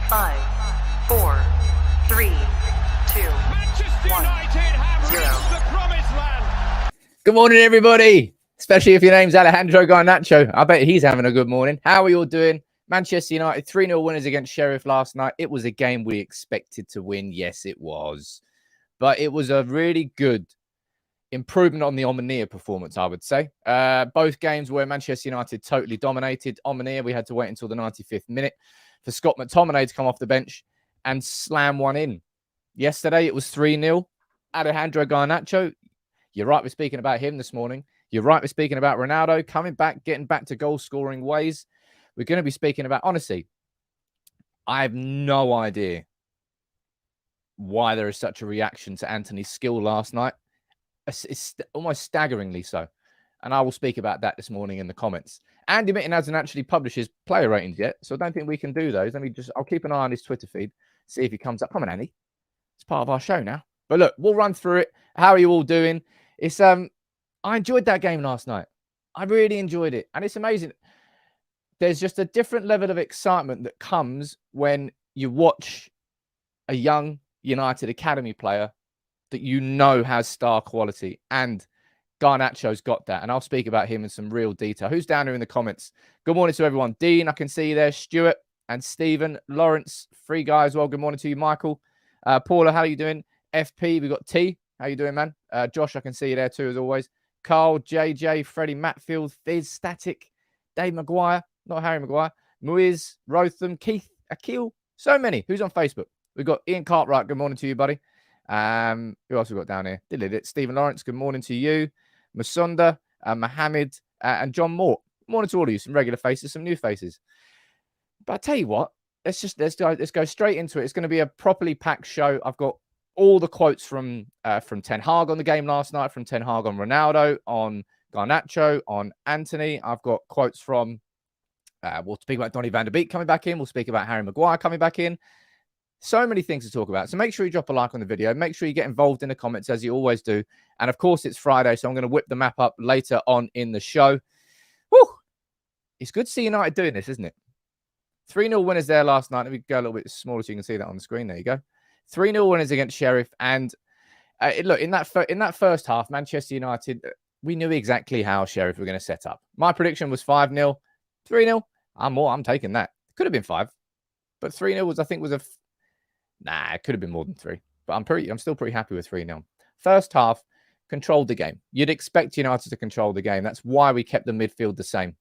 5, 4, 3, 2, Manchester 1, United have 0. reached the promised land. Good morning, everybody. Especially if your name's Alejandro Garnacho. I bet he's having a good morning. How are you all doing? Manchester United 3-0 winners against Sheriff last night. It was a game we expected to win. Yes, it was. But it was a really good improvement on the Omania performance, I would say. Both games where Manchester United totally dominated. Omania, we had to wait until the 95th minute for Scott McTominay to come off the bench and slam one in. Yesterday, it was 3-0. Alejandro Garnacho, you're right, we're speaking about him this morning. You're right, we're speaking about Ronaldo coming back, getting back to goal-scoring ways. We're going to be speaking about, honestly, I have no idea why there is such a reaction to Antony's skill last night. It's almost staggeringly so. And I will speak about that this morning in the comments. Andy Mitten hasn't actually published his player ratings yet, so I don't think we can do those. I'll keep an eye on his Twitter feed, see if he comes up. Come on, Andy. It's part of our show now. But look, we'll run through it. How are you all doing? It's I enjoyed that game last night. I really enjoyed it. And it's amazing. There's just a different level of excitement that comes when you watch a young United Academy player that you know has star quality. And Garnacho's got that. And I'll speak about him in some real detail. Who's down here in the comments? Good morning to everyone. Dean, I can see you there. Stuart and Stephen. Lawrence, free guy as well. Good morning to you, Michael. Paula, how are you doing? FP, we got T. How you doing, man? Josh, I can see you there too, as always. Carl, JJ, Freddie, Matfield, Fizz, Static, Dave Maguire, not Harry Maguire, Muiz, Rotham, Keith, Akil, so many. Who's on Facebook? We've got Ian Cartwright. Good morning to you, buddy. Who else we got down here? Did it? Stephen Lawrence. Good morning to you. Masunda, Mohammed, and John Moore. Good morning to all of you. Some regular faces, some new faces. But I tell you what, let's go straight into it. It's going to be a properly packed show. I've got all the quotes from Ten Hag on the game last night, from Ten Hag on Ronaldo, on Garnacho, on Antony. I've got quotes from, we'll speak about Donny van der Beek coming back in. We'll speak about Harry Maguire coming back in. So many things to talk about. So make sure you drop a like on the video. Make sure you get involved in the comments as you always do. And of course, it's Friday, so I'm going to whip the map up later on in the show. Whew. It's good to see United doing this, isn't it? 3-0 winners there last night. Let me go a little bit smaller so you can see that on the screen. There you go. 3-0 winners against Sheriff. And look, in that first half, Manchester United, we knew exactly how Sheriff were going to set up. My prediction was 5-0, 3-0. I'm taking that. Could have been 5, but 3-0 was, I think, it could have been more than 3. But I'm still pretty happy with 3-0. First half, controlled the game. You'd expect United to control the game. That's why we kept the midfield the same.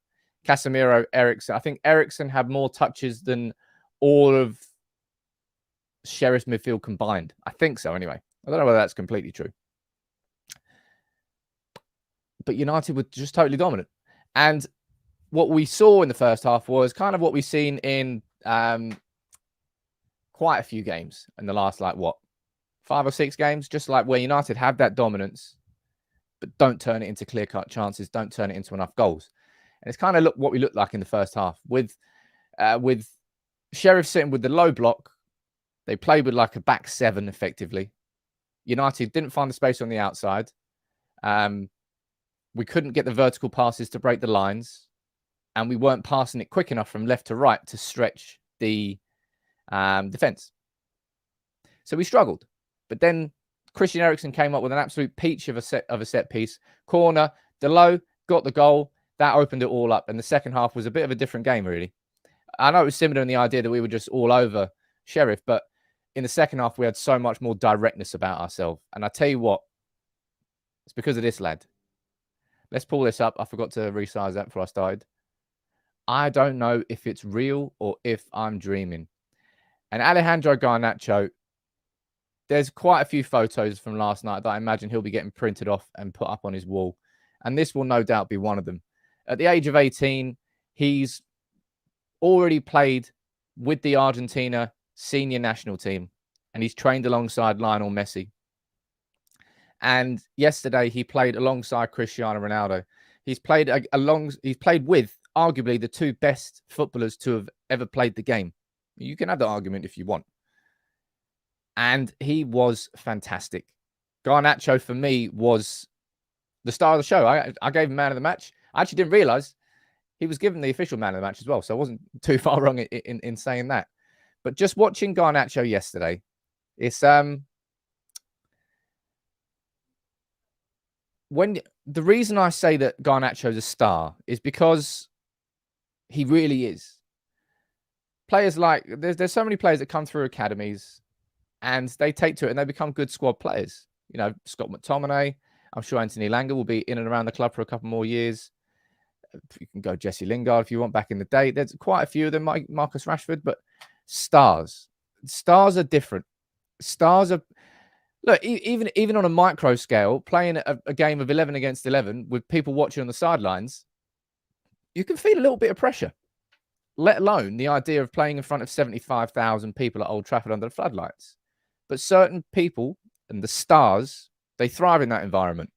Casemiro, Eriksen. I think Eriksen had more touches than all of Sheriff's midfield combined. I think so, anyway. I don't know whether that's completely true. But United were just totally dominant. And what we saw in the first half was kind of what we've seen in quite a few games in the last, 5 or 6 games, just like where United have that dominance, but don't turn it into clear-cut chances, don't turn it into enough goals. And it's kind of what we looked like in the first half. With Sheriff sitting with the low block, they played with like a back 7, effectively. United didn't find the space on the outside. We couldn't get the vertical passes to break the lines, and we weren't passing it quick enough from left to right to stretch the defense. So we struggled. But then Christian Eriksen came up with an absolute peach of a set piece. Corner, Delo got the goal. That opened it all up. And the second half was a bit of a different game, really. I know it was similar in the idea that we were just all over Sheriff, but in the second half, we had so much more directness about ourselves. And I tell you what, it's because of this lad. Let's pull this up. I forgot to resize that before I started. I don't know if it's real or if I'm dreaming. And Alejandro Garnacho, there's quite a few photos from last night that I imagine he'll be getting printed off and put up on his wall. And this will no doubt be one of them. At the age of 18, he's already played with the Argentina senior national team, and he's trained alongside Lionel Messi. And yesterday he played alongside Cristiano Ronaldo. He's played with arguably the 2 best footballers to have ever played the game. You can have the argument if you want. And he was fantastic. Garnacho, for me, was the star of the show. I gave him man of the match. I actually didn't realize he was given the official man of the match as well, so I wasn't too far wrong in saying that. But just watching Garnacho yesterday, it's when the reason I say that Garnacho's a star is because he really is. Players like there's so many players that come through academies and they take to it and they become good squad players. You know, Scott McTominay. I'm sure Anthony Langer will be in and around the club for a couple more years. You can go Jesse Lingard if you want back in the day. There's quite a few of them, Marcus Rashford, but stars are different. Stars are, look, even on a micro scale, playing a game of 11 against 11 with people watching on the sidelines, you can feel a little bit of pressure, let alone the idea of playing in front of 75,000 people at Old Trafford under the floodlights. But certain people and the stars, they thrive in that environment.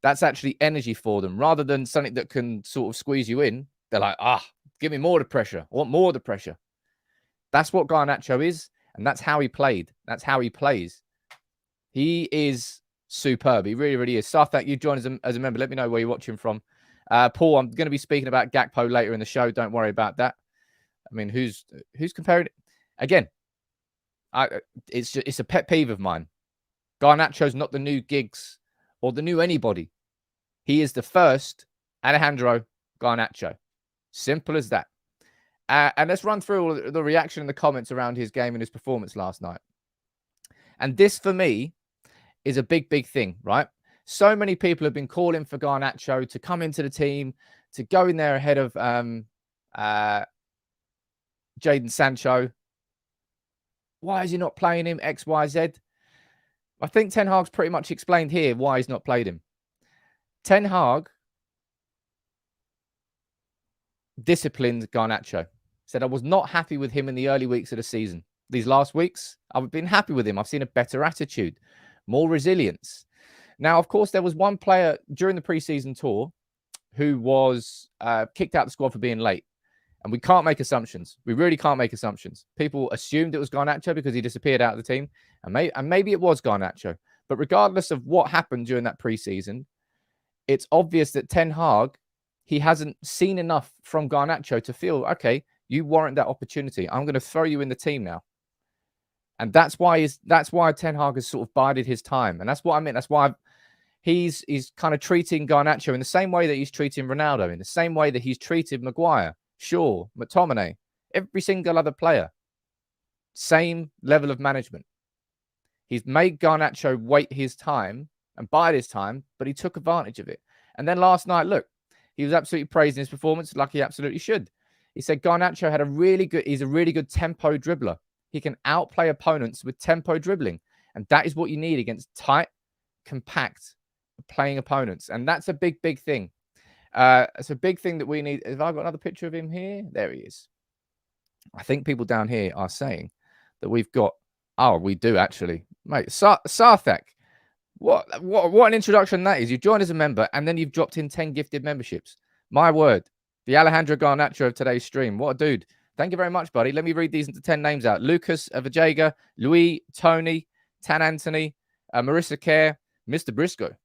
That's actually energy for them rather than something that can sort of squeeze you in. They're like, give me more of the pressure. I want more of the pressure. That's what Garnacho is, and that's how he played. That's how he plays. He is superb. He really, really is. Sarthak, you join as a member. Let me know where you're watching from. Paul, I'm going to be speaking about Gakpo later in the show. Don't worry about that. I mean, who's comparing it? Again, it's a pet peeve of mine. Garnacho's not the new Giggs or the new anybody. He is the first Alejandro Garnacho. Simple as that. And let's run through all the reaction and the comments around his game and his performance last night. And this, for me, is a big, big thing, right? So many people have been calling for Garnacho to come into the team, to go in there ahead of Jadon Sancho. Why is he not playing him? X, Y, Z. I think Ten Hag's pretty much explained here why he's not played him. Ten Hag disciplined Garnacho. Said, I was not happy with him in the early weeks of the season. These last weeks, I've been happy with him. I've seen a better attitude, more resilience. Now, of course, there was one player during the preseason tour who was kicked out of the squad for being late. And we can't make assumptions. We really can't make assumptions. People assumed it was Garnacho because he disappeared out of the team. And maybe it was Garnacho. But regardless of what happened during that preseason, it's obvious that Ten Hag, he hasn't seen enough from Garnacho to feel, okay, you warrant that opportunity. I'm going to throw you in the team now. And that's why Ten Hag has sort of bided his time. And that's what I meant. That's why he's kind of treating Garnacho in the same way that he's treating Ronaldo, in the same way that he's treated Maguire, Shaw, McTominay, every single other player. Same level of management. He's made Garnacho wait his time and bide his time, but he took advantage of it. And then last night, look, he was absolutely praising his performance like he absolutely should. He said Garnacho he's a really good tempo dribbler. He can outplay opponents with tempo dribbling. And that is what you need against tight, compact playing opponents. And that's a big, big thing. It's a big thing that we need. Have I got another picture of him here? There he is. I think people down here are saying that we've got, we do actually. Mate, Sarthak. What an introduction that is. You joined as a member and then you've dropped in 10 gifted memberships. My word. The Alejandro Garnacho of today's stream. What a dude. Thank you very much, buddy. Let me read these into 10 names out. Lucas Vajega, Louis, Tony, Tan Antony, Marissa Kerr, Mr. Briscoe,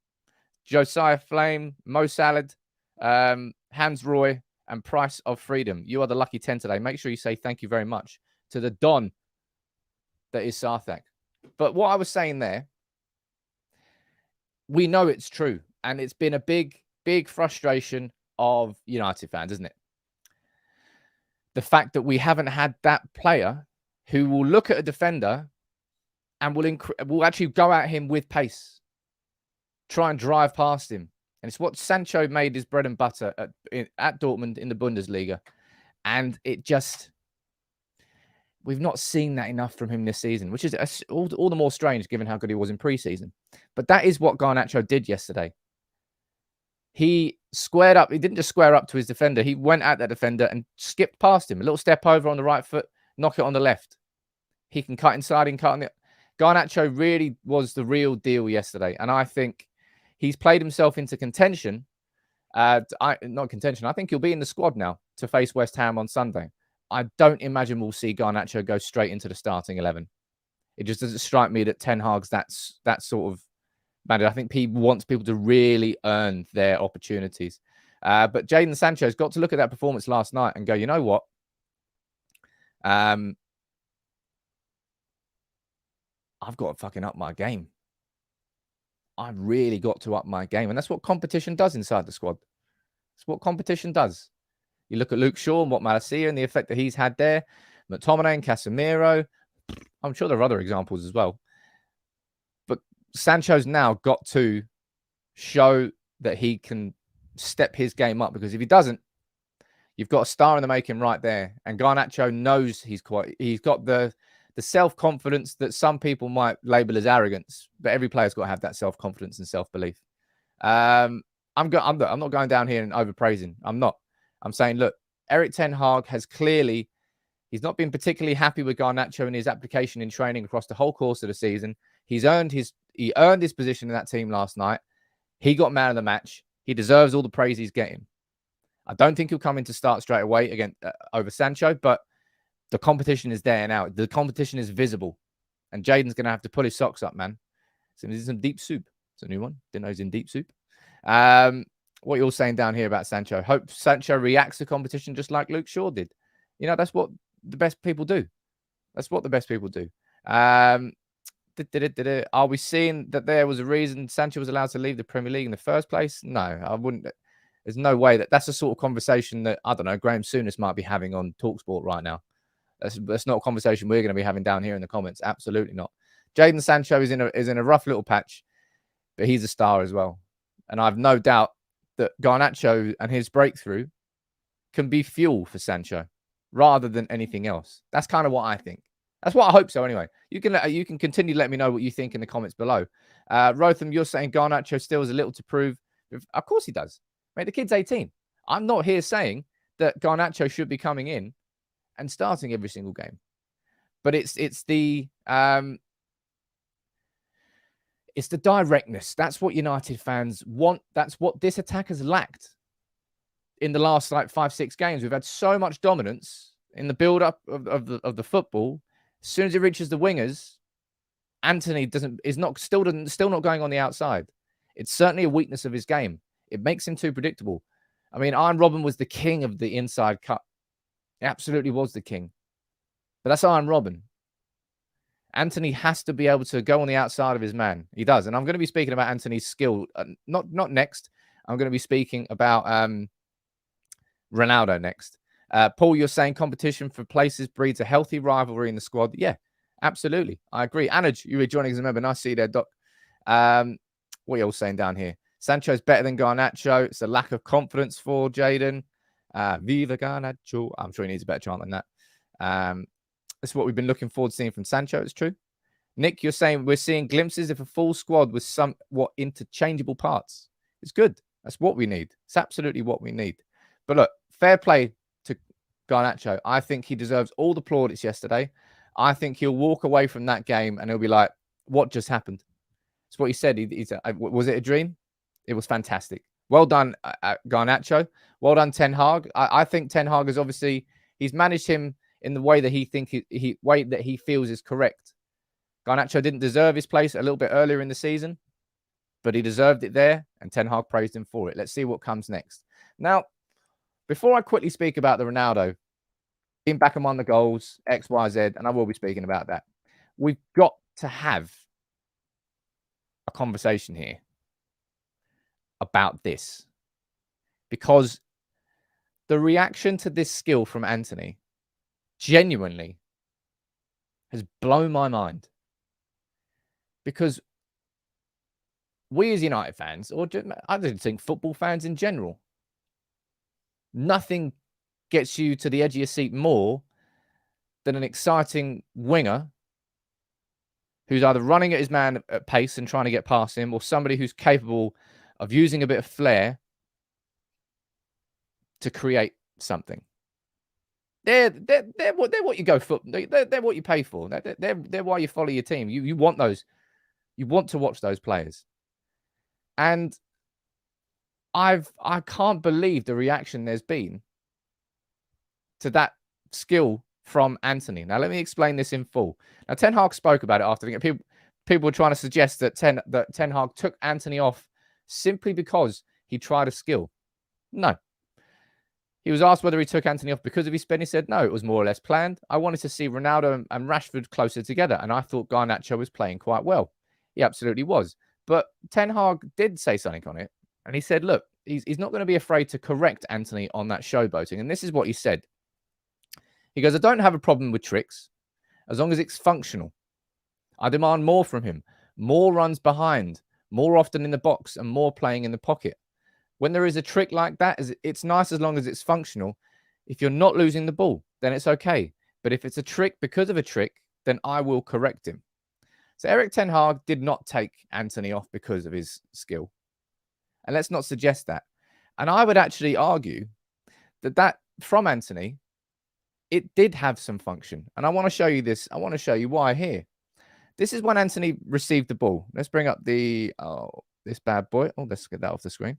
Josiah Flame, Mo Salad, Hans Roy, and Price of Freedom. You are the lucky 10 today. Make sure you say thank you very much to the Don that is Sarthak. But what I was saying there, we know it's true. And it's been a big, big frustration of United fans, isn't it? The fact that we haven't had that player who will look at a defender and will actually go at him with pace, try and drive past him. And it's what Sancho made his bread and butter at Dortmund in the Bundesliga. And we've not seen that enough from him this season, which is all the more strange given how good he was in preseason. But that is what Garnacho did yesterday. He squared up. He didn't just square up to his defender. He went at that defender and skipped past him. A little step over on the right foot, knock it on the left. He can cut inside and cut on the... Garnacho really was the real deal yesterday. And I think he's played himself into contention. Not contention. I think he'll be in the squad now to face West Ham on Sunday. I don't imagine we'll see Garnacho go straight into the starting 11. It just doesn't strike me that Ten Hag's that sort of manager. I think he wants people to really earn their opportunities. But Jadon Sancho's got to look at that performance last night and go, you know what? I've got to fucking up my game. I've really got to up my game. And that's what competition does inside the squad. That's what competition does. You look at Luke Shaw and what Malacia and the effect that he's had there. McTominay and Casemiro. I'm sure there are other examples as well. But Sancho's now got to show that he can step his game up, because if he doesn't, you've got a star in the making right there. And Garnacho knows he's got the self-confidence that some people might label as arrogance, but every player's got to have that self-confidence and self-belief. I'm not going down here and overpraising. I'm not. I'm saying, look, Erik Ten Hag has clearly, he's not been particularly happy with Garnacho and his application in training across the whole course of the season. He earned his position in that team last night. He got man of the match. He deserves all the praise he's getting. I don't think he'll come in to start straight away again over Sancho, but the competition is there now. The competition is visible. And Jadon's going to have to pull his socks up, man. So he's in deep soup. It's a new one. Didn't know he's in deep soup. What you're saying down here about Sancho. Hope Sancho reacts to competition just like Luke Shaw did. You know, that's what the best people do. That's what the best people do. Are we seeing that there was a reason Sancho was allowed to leave the Premier League in the first place? No, I wouldn't. There's no way that's the sort of conversation that, I don't know, Graham Souness might be having on TalkSport right now. That's not a conversation we're going to be having down here in the comments. Absolutely not. Jadon Sancho is in a rough little patch, but he's a star as well. And I've no doubt that Garnacho and his breakthrough can be fuel for Sancho rather than anything else. That's kind of what I think. That's what I hope so anyway. You can continue to let me know what you think in the comments below. Rotham, you're saying Garnacho still has a little to prove. Of course he does. Mate, the kid's 18. I'm not here saying that Garnacho should be coming in and starting every single game. But it's the directness. That's what United fans want. That's what this attack has lacked in the last 5-6 games. We've had so much dominance in the build-up of the football. As soon as it reaches the wingers, Antony still not going on the outside. It's certainly a weakness of his game. It makes him too predictable. I mean, Iron Robin was the king of the inside cut. He absolutely was the king. But that's Iron Robin. Antony has to be able to go on the outside of his man. He does. And I'm going to be speaking about Antony's skill. Not next. I'm going to be speaking about Ronaldo next. Paul, you're saying competition for places breeds a healthy rivalry in the squad. Yeah, absolutely. I agree. Anuj, you were joining us a member. Nice to see you there, Doc. What are you all saying down here? Sancho's better than Garnacho. It's a lack of confidence for Jadon. Viva Garnacho. I'm sure he needs a better chant than that. That's what we've been looking forward to seeing from Sancho. It's true. Nick, you're saying we're seeing glimpses of a full squad with somewhat interchangeable parts. It's good. That's what we need. It's absolutely what we need. But look, fair play to Garnacho. I think he deserves all the plaudits yesterday. I think he'll walk away from that game and he'll be like, what just happened? It's what he said. He said, was it a dream? It was fantastic. Well done, Garnacho. Well done, Ten Hag. I think Ten Hag is obviously, he's managed him in the way that he feels is correct. Garnacho didn't deserve his place a little bit earlier in the season, but he deserved it there, and Ten Hag praised him for it. Let's see what comes next. Now, before I quickly speak about the Ronaldo, being back among the goals, X, Y, Z, and I will be speaking about that, we've got to have a conversation here about this, because the reaction to this skill from Antony genuinely has blown my mind, because we as United fans, or I don't think football fans in general, nothing gets you to the edge of your seat more than an exciting winger who's either running at his man at pace and trying to get past him, or somebody who's capable of using a bit of flair to create something. They're what you go for. They're what you pay for. They're why you follow your team. You want those. You want to watch those players. And I can't believe the reaction there's been to that skill from Antony. Now let me explain this in full. Now Ten Hag spoke about it after the game. People were trying to suggest that Ten Hag took Antony off simply because he tried a skill. No. He was asked whether he took Antony off because of his spin. He said, no, it was more or less planned. I wanted to see Ronaldo and Rashford closer together, and I thought Garnacho was playing quite well. He absolutely was. But Ten Hag did say something on it, and he said, look, he's not going to be afraid to correct Antony on that showboating. And this is what he said. He goes, I don't have a problem with tricks as long as it's functional. I demand more from him, more runs behind, more often in the box, and more playing in the pocket. When there is a trick like that, it's nice as long as it's functional. If you're not losing the ball, then it's okay. But if it's a trick because of a trick, then I will correct him. So Erik Ten Hag did not take Antony off because of his skill. And let's not suggest that. And I would actually argue that from Antony, it did have some function. And I want to show you this. I want to show you why here. This is when Antony received the ball. Let's bring up this bad boy. Oh, let's get that off the screen.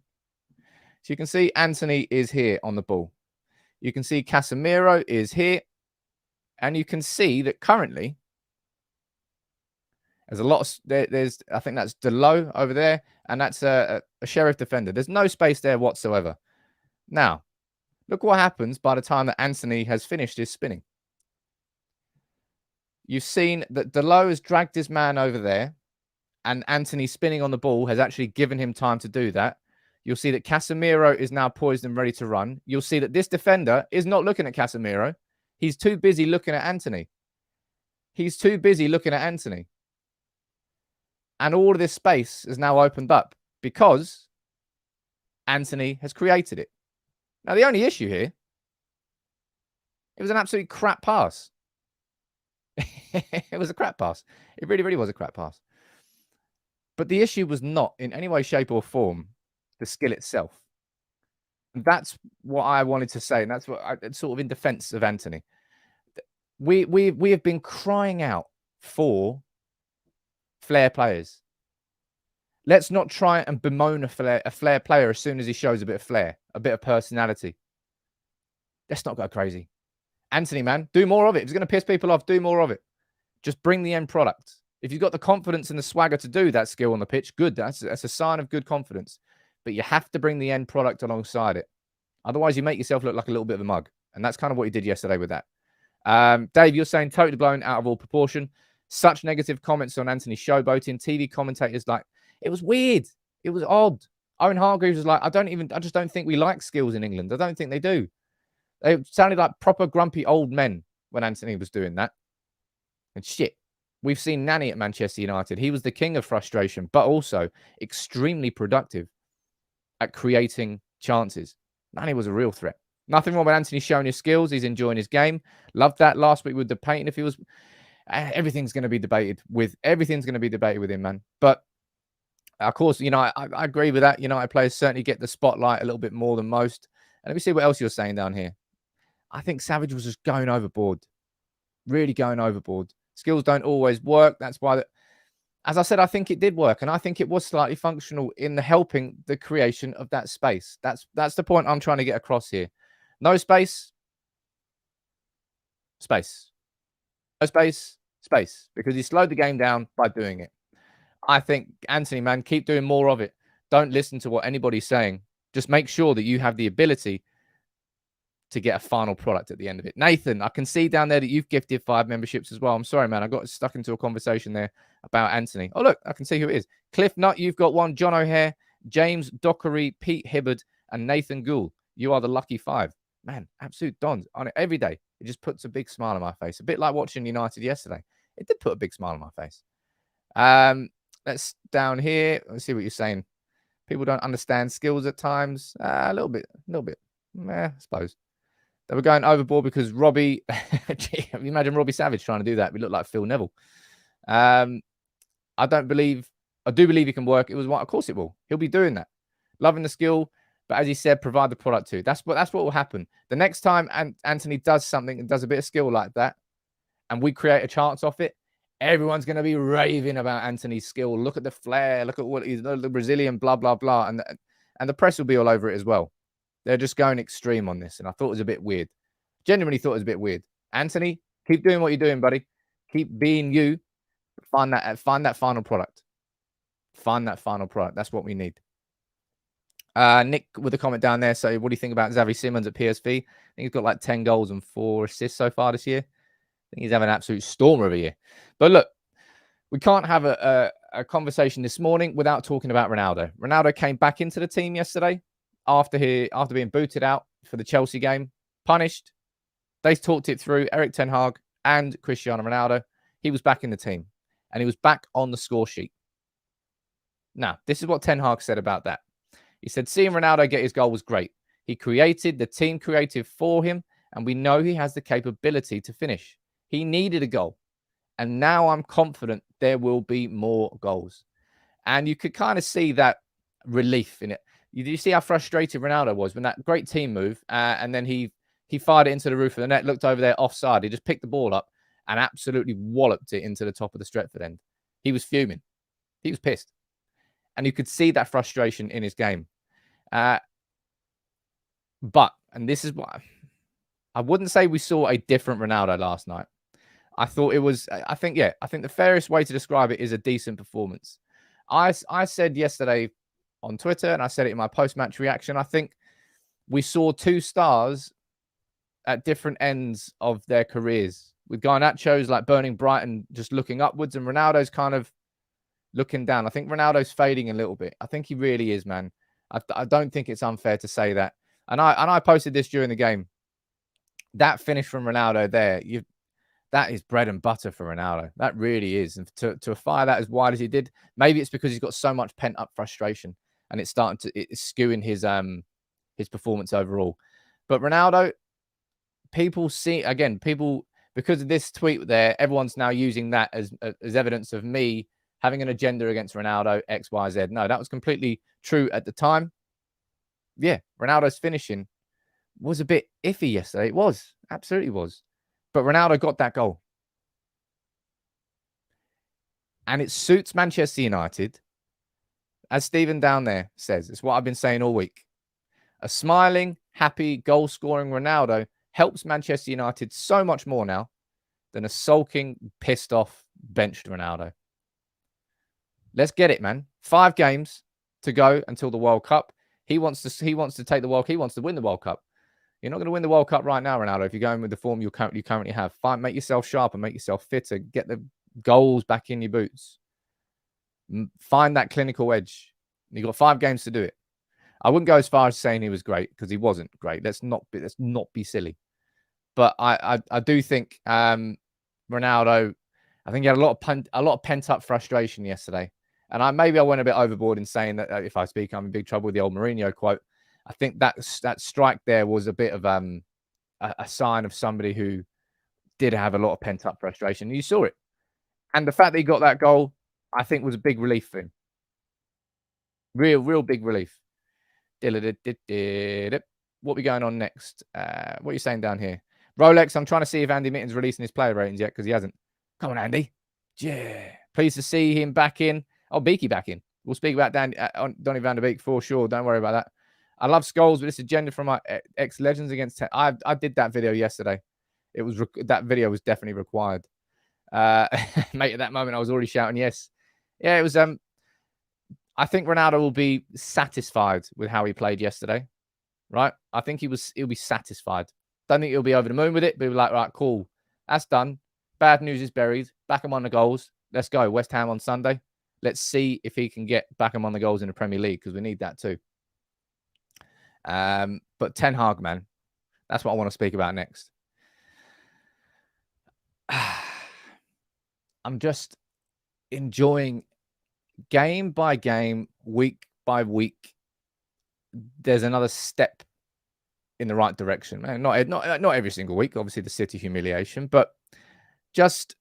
So you can see Antony is here on the ball. You can see Casemiro is here. And you can see that currently there's a lot of, I think that's Delo over there. And that's a Sheriff defender. There's no space there whatsoever. Now, look what happens by the time that Antony has finished his spinning. You've seen that Delo has dragged his man over there. And Antony spinning on the ball has actually given him time to do that. You'll see that Casemiro is now poised and ready to run. You'll see that this defender is not looking at Casemiro. He's too busy looking at Antony. He's too busy looking at Antony. And all of this space is now opened up because Antony has created it. Now, the only issue here, it was an absolute crap pass. It was a crap pass. It really, really was a crap pass. But the issue was not in any way, shape, or form the skill itself. And that's what I wanted to say. And that's what sort of in defense of Antony. We have been crying out for flair players. Let's not try and bemoan a flair player as soon as he shows a bit of flair, a bit of personality. Let's not go crazy. Antony, man, do more of it. If it's going to piss people off, do more of it. Just bring the end product. If you've got the confidence and the swagger to do that skill on the pitch, good. That's a sign of good confidence. But you have to bring the end product alongside it. Otherwise, you make yourself look like a little bit of a mug. And that's kind of what he did yesterday with that. Dave, you're saying totally blown out of all proportion. Such negative comments on Antony showboating. TV commentators like, it was weird. It was odd. Owen Hargreaves was like, I just don't think we like skills in England. I don't think they do. They sounded like proper grumpy old men when Antony was doing that. And shit. We've seen Nani at Manchester United. He was the king of frustration, but also extremely productive at creating chances. Nani was a real threat. Nothing wrong with Antony showing his skills. He's enjoying his game. Loved that last week with the painting. If he was, everything's going to be debated with him, man. But of course, I agree with that. United players certainly get the spotlight a little bit more than most. And let me see what else you're saying down here. I think Savage was just going overboard. Really going overboard. Skills don't always work. That's why, as I said, I think it did work. And I think it was slightly functional in the helping the creation of that space. That's the point I'm trying to get across here. No space. Space. No space. Space. Because he slowed the game down by doing it. I think, Antony, man, keep doing more of it. Don't listen to what anybody's saying. Just make sure that you have the ability to get a final product at the end of it. Nathan, I can see down there that you've gifted 5 memberships as well. I'm sorry, man. I got stuck into a conversation there about Antony. Oh, look, I can see who it is. Cliff Nutt, you've got 1. John O'Hare, James Dockery, Pete Hibbard, and Nathan Gould. You are the lucky 5. Man, absolute dons on it every day. It just puts a big smile on my face. A bit like watching United yesterday. It did put a big smile on my face. Let's down here. Let's see what you're saying. People don't understand skills at times. A little bit. I suppose. They were going overboard because Robbie, imagine Robbie Savage trying to do that. We look like Phil Neville. I do believe he can work. It was one, of course it will. He'll be doing that. Loving the skill, but as he said, provide the product too. That's what will happen. The next time Antony does something and does a bit of skill like that, and we create a chance off it, everyone's going to be raving about Antony's skill. Look at the flair. Look at what he's the Brazilian, blah, blah, blah. And the press will be all over it as well. They're just going extreme on this. And I thought it was a bit weird. Genuinely thought it was a bit weird. Antony, keep doing what you're doing, buddy. Keep being you. Find that final product. Find that final product. That's what we need. Nick with a comment down there. So, what do you think about Xavi Simons at PSV? I think he's got like 10 goals and 4 assists so far this year. I think he's having an absolute storm of a year. But look, we can't have a conversation this morning without talking about Ronaldo. Ronaldo came back into the team yesterday after being booted out for the Chelsea game, punished. They talked it through, Erik Ten Hag and Cristiano Ronaldo. He was back in the team, and he was back on the score sheet. Now, this is what Ten Hag said about that. He said, seeing Ronaldo get his goal was great. He created, the team created for him, and we know he has the capability to finish. He needed a goal, and now I'm confident there will be more goals. And you could kind of see that relief in it. You see how frustrated Ronaldo was when that great team move, and then he fired it into the roof of the net, looked over there offside. He just picked the ball up and absolutely walloped it into the top of the Stretford end. He was fuming. He was pissed. And you could see that frustration in his game. But, and this is what I wouldn't say we saw a different Ronaldo last night. I thought it was, I think the fairest way to describe it is a decent performance. I said yesterday on Twitter, and I said it in my post-match reaction, I think we saw two stars at different ends of their careers. With Garnacho's like burning bright and just looking upwards, and Ronaldo's kind of looking down. I think Ronaldo's fading a little bit. I think he really is, man. I don't think it's unfair to say that. And I posted this during the game. That finish from Ronaldo there, that is bread and butter for Ronaldo. That really is. And to fire that as wide as he did, maybe it's because he's got so much pent up frustration, and it's skewing his performance overall. But Ronaldo, people because of this tweet there, everyone's now using that as evidence of me having an agenda against Ronaldo, X, Y, Z. No, that was completely true at the time. Yeah, Ronaldo's finishing was a bit iffy yesterday. It was. Absolutely was. But Ronaldo got that goal. And it suits Manchester United. As Stephen down there says, it's what I've been saying all week. A smiling, happy, goal-scoring Ronaldo helps Manchester United so much more now than a sulking, pissed-off, benched Ronaldo. Let's get it, man. 5 games to go until the World Cup. He wants to take the World Cup. He wants to win the World Cup. You're not going to win the World Cup right now, Ronaldo, if you're going with the form you currently have. Make yourself sharper, make yourself fitter, get the goals back in your boots. Find that clinical edge. You've got 5 games to do it. I wouldn't go as far as saying he was great, because he wasn't great. Let's not be silly. But I do think Ronaldo, I think he had a lot of pent up frustration yesterday. And maybe I went a bit overboard in saying that if I speak, I'm in big trouble with the old Mourinho quote. I think that strike there was a bit of a sign of somebody who did have a lot of pent up frustration. You saw it. And the fact that he got that goal, I think, was a big relief for him. Real big relief. What are we going on next? What are you saying down here? Rolex, I'm trying to see if Andy Mitten's releasing his player ratings yet, because he hasn't. Come on, Andy. Yeah. Pleased to see him back in. Oh, Beaky back in. We'll speak about Donny van der Beek for sure. Don't worry about that. I love Scholes, but this agenda from my ex-legends against... I did that video yesterday. That video was definitely required. Mate, at that moment, I was already shouting yes. Yeah, it was... I think Ronaldo will be satisfied with how he played yesterday, right? I think he'll be satisfied. Don't think he'll be over the moon with it, but he'll be like, right, cool. That's done. Bad news is buried. Back him on the goals. Let's go. West Ham on Sunday. Let's see if he can get back him on the goals in the Premier League, because we need that too. But Ten Hag, man, that's what I want to speak about next. I'm just enjoying game by game, week by week. There's another step in the right direction, man. Not every single week, obviously the City humiliation, but just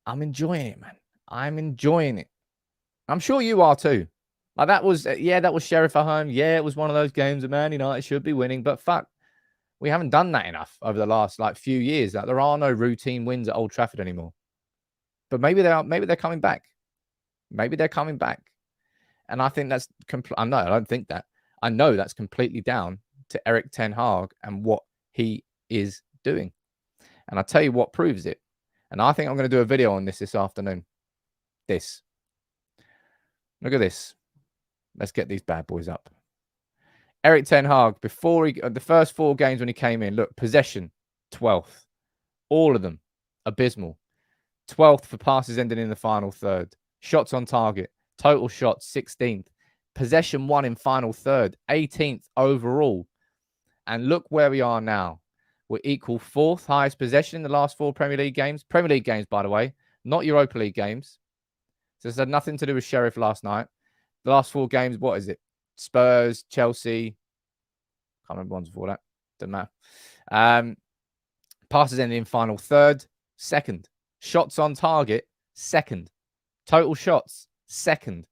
I'm enjoying it, man. I'm enjoying it. I'm sure you are too. Like that was Sheriff at home. Yeah, it was one of those games that Man United should be winning, but fuck, we haven't done that enough over the last few years. Like there are no routine wins at Old Trafford anymore. But maybe they're coming back. Maybe they're coming back. And I think that's I don't think that. I know that's completely down to Erik Ten Hag and what he is doing. And I'll tell you what proves it. And I think I'm going to do a video on this afternoon. Look at this. Let's get these bad boys up. Erik Ten Hag, before the first 4 games when he came in, look, possession, 12th. All of them, abysmal. 12th for passes ending in the final third. Shots on target, total shots, 16th. Possession won in final third, 18th overall. And look where we are now. We're equal 4th highest possession in the last 4 Premier League games. Premier League games, by the way, not Europa League games. So this had nothing to do with Sheriff last night. The last 4 games, what is it? Spurs, Chelsea. Can't remember ones before that. Doesn't matter. Passes ending in final third, 2nd. Shots on target, 2nd. Total shots, 2nd.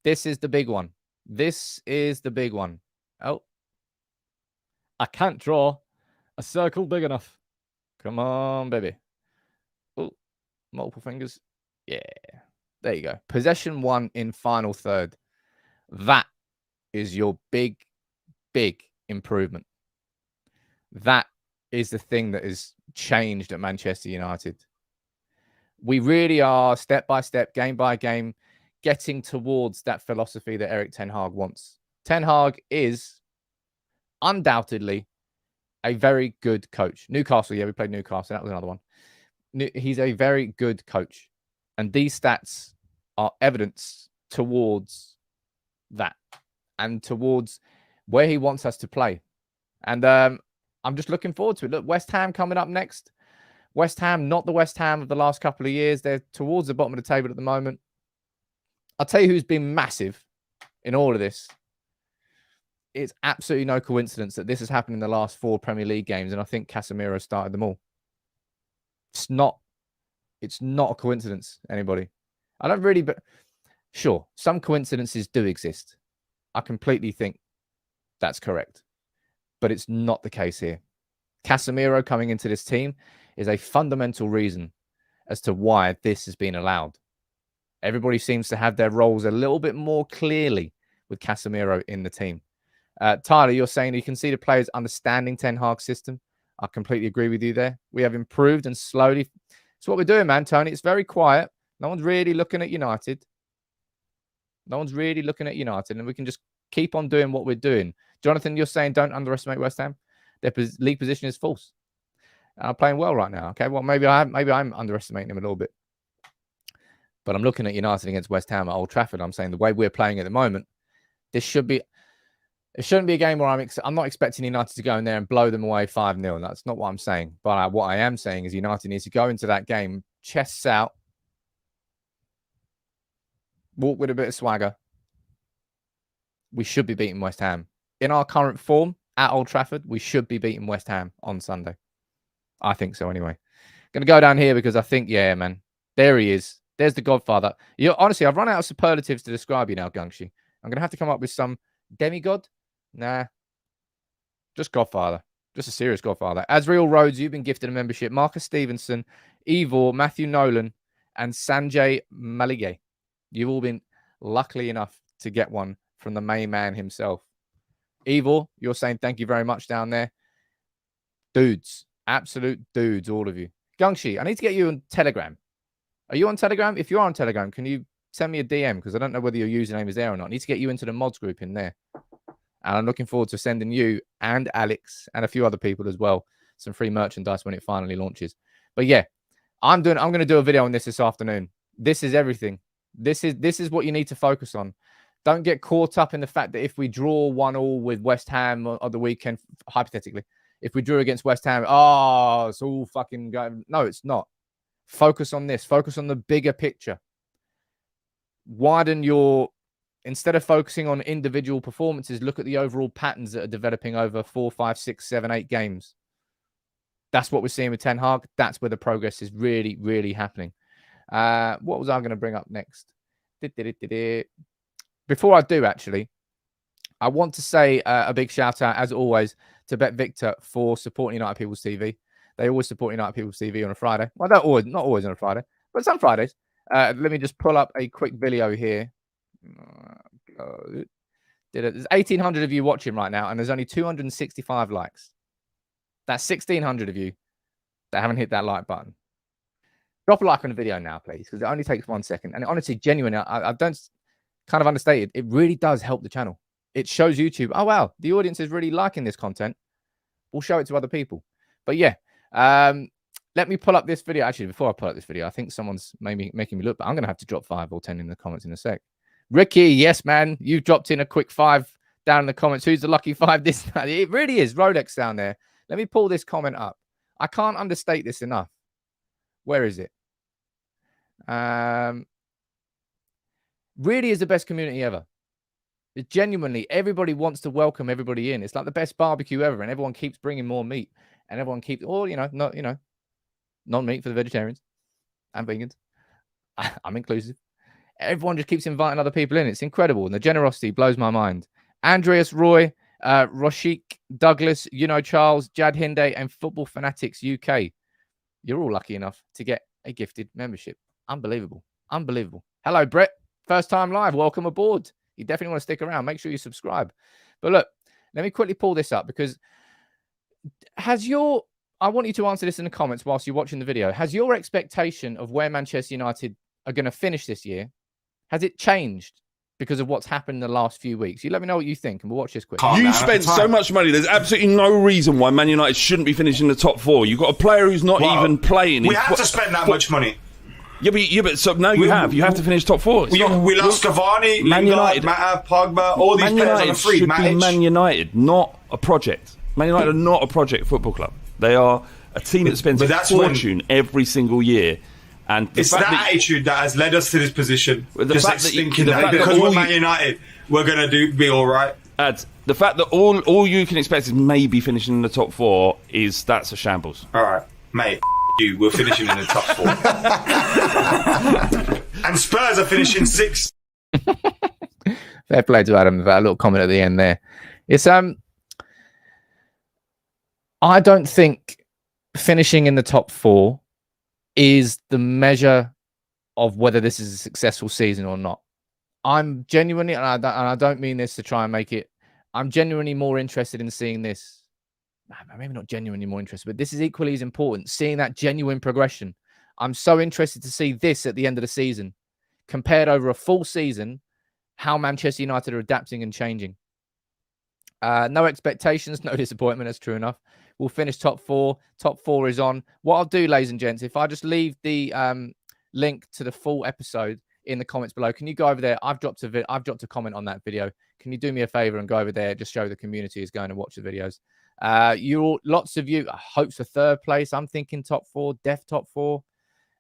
This is the big one. This is the big one. Oh. I can't draw a circle big enough. Come on, baby. Oh, multiple fingers. Yeah. There you go. Possession won in final third. That is your big, big improvement. That is the thing that has changed at Manchester United. We really are step by step, game by game, getting towards that philosophy that Erik Ten Hag wants. Ten Hag is undoubtedly a very good coach. Newcastle, yeah, we played Newcastle. That was another one. He's a very good coach. And these stats are evidence towards that and towards where he wants us to play. And I'm just looking forward to it. Look, West Ham coming up next. West Ham, not the West Ham of the last couple of years. They're towards the bottom of the table at the moment. I'll tell you who's been massive in all of this. It's absolutely no coincidence that this has happened in the last 4 Premier League games, and I think Casemiro started them all. It's not a coincidence, anybody. I don't really, but sure, some coincidences do exist. I completely think that's correct. But it's not the case here. Casemiro coming into this team is a fundamental reason as to why this has been allowed. Everybody seems to have their roles a little bit more clearly with Casemiro in the team. Tyler, you're saying you can see the players understanding Ten Hag's system. I completely agree with you there. We have improved and slowly. It's what we're doing, man, Tony. It's very quiet. No one's really looking at United. No one's really looking at United, and we can just keep on doing what we're doing. Jonathan, you're saying don't underestimate West Ham. Their league position is false. Playing well right now. Okay, well maybe I'm underestimating them a little bit, but I'm looking at United against West Ham at Old Trafford. I'm saying the way we're playing at the moment, this should be. It shouldn't be a game where I'm not expecting United to go in there and blow them away 5-0. That's not what I'm saying. But what I am saying is United needs to go into that game, chests out, walk with a bit of swagger. We should be beating West Ham. In our current form at Old Trafford, we should be beating West Ham on Sunday. I think so anyway. Going to go down here because I think, yeah, man, there he is. There's the Godfather. Honestly, I've run out of superlatives to describe you now, Gungshi. I'm going to have to come up with some demigod. Nah, just Godfather. Just a serious Godfather. Azriel Rhodes, you've been gifted a membership. Marcus Stevenson, Ivor, Matthew Nolan, and Sanjay Malige. You've all been lucky enough to get one from the main man himself. Ivor, you're saying thank you very much down there. Dudes. Absolute dudes, all of you. Gungshi, I need to get you on Telegram. Are you on Telegram? If you're on Telegram, can you send me a DM? Because I don't know whether your username is there or not. I need to get you into the mods group in there. And I'm looking forward to sending you and Alex and a few other people as well some free merchandise when it finally launches. But yeah, I'm going to do a video on this afternoon. This is everything. This is what you need to focus on. Don't get caught up in the fact that if we draw 1-1 with West Ham on the weekend, hypothetically, if we drew against West Ham, it's all fucking going. No, it's not. Focus on this. Focus on the bigger picture. Widen your... Instead of focusing on individual performances, look at the overall patterns that are developing over 4, 5, 6, 7, 8 games. That's what we're seeing with Ten Hag. That's where the progress is really, really happening. What was I going to bring up next? Before I do, actually, I want to say a big shout out, as always, to Bet Victor for supporting United People's TV. They always support United People's TV on a Friday. Well, not always on a Friday, but some Fridays. Let me just pull up a quick video here. There's 1,800 of you watching right now, and there's only 265 likes. That's 1,600 of you that haven't hit that like button. Drop a like on the video now, please, because it only takes 1 second. And honestly, genuinely, I kind of understated. It really does help the channel. It shows YouTube, oh, wow, the audience is really liking this content. We'll show it to other people. But yeah, let me pull up this video. Actually, before I pull up this video, I think someone's maybe making me look, but I'm going to have to drop 5 or 10 in the comments in a sec. Ricky, yes, man. You've dropped in a quick 5 down in the comments. Who's the lucky 5 this night? It really is. Rolex down there. Let me pull this comment up. I can't understate this enough. Where is it? Really is the best community ever. It genuinely, everybody wants to welcome everybody in. It's like the best barbecue ever, and everyone keeps bringing more meat, and everyone keeps, non-meat for the vegetarians and vegans. I'm inclusive. Everyone just keeps inviting other people in. It's incredible, and the generosity blows my mind. Andreas, Roy, Roshik, Douglas, Charles, Jad Hinde, and Football Fanatics UK. You're all lucky enough to get a gifted membership. Unbelievable. Unbelievable. Hello, Brett. First time live. Welcome aboard. You definitely want to stick around. Make sure you subscribe. But look, let me quickly pull this up because I want you to answer this in the comments whilst you're watching the video. Has your expectation of where Manchester United are going to finish this year, has it changed because of what's happened in the last few weeks? You let me know what you think, and we'll watch this quick. You spent so much money. There's absolutely no reason why Man United shouldn't be finishing the top 4. You've got a player who's not even playing. We had to spend that much money. Yeah, but so now you have to finish top 4. We lost Cavani, Man Lingard, United, Mata, Pogba, all these players on the free. Should be Man United, not a project. Man United are not a project football club. They are a team that spends a fortune every single year. And it's that attitude that has led us to this position. Just like thinking that because we're Man United, we're going to be all right. The fact that all you can expect is maybe finishing in the top 4 that's a shambles. All right, mate. We're finishing in the top 4. And Spurs are finishing 6th. Fair play to Adam. That little comment at the end there. It's I don't think finishing in the top 4 is the measure of whether this is a successful season or not. I'm genuinely, and I don't mean this to try and make it, I'm genuinely more interested in seeing this. Maybe not genuinely more interested, but this is equally as important. Seeing that genuine progression. I'm so interested to see this at the end of the season, compared over a full season, how Manchester United are adapting and changing. No expectations, no disappointment. That's true enough. We'll finish top 4. Top 4 is on. What I'll do, ladies and gents, if I just leave the link to the full episode in the comments below, can you go over there? I've dropped a comment on that video. Can you do me a favor and go over there? Just show the community is going to watch the videos. Lots of you hopes for 3rd place. I'm thinking top 4, def top 4.